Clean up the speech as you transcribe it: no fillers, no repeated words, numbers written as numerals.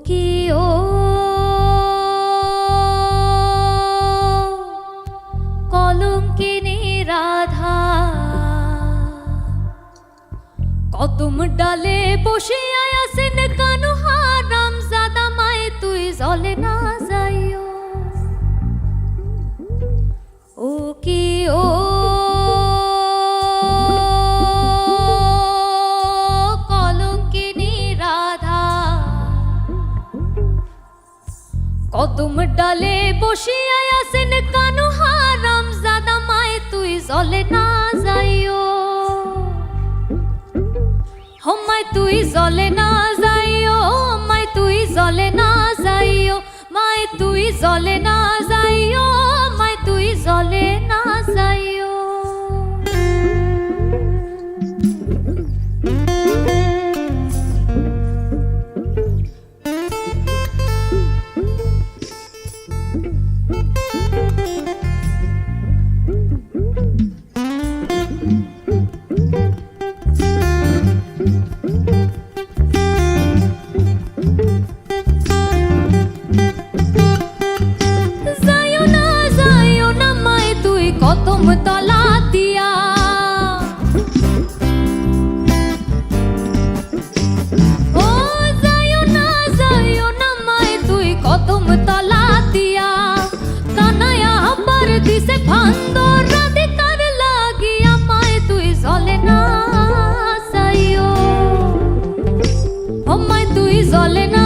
কি ও কলঙ্কিনী রাধা, কদম ডালে বসিয়া আছেন কানু হারাম জাদা, মায়ে তুই জলে না যাইও। ও কি ও কলঙ্কিনী রাধা, কদম ডালে বসিয়া আছেন কানু হারাম জাদা, মায়ে তুই জলে না যাইও। মায় তুই জলে না যাইও, মায় তুই জলে না যাইও, মায় তুই জলে না যাইও, মায় তুই জলে না যাইও। কদম তলা দিয়া, ও যাইও না মায় তুই কদম তলা দিয়া, কানায়া আবার দিছে ভান্দর রাধিকার লাগিয়া, মায় তুই জলে না যাইও, ও মায় তুই জলে না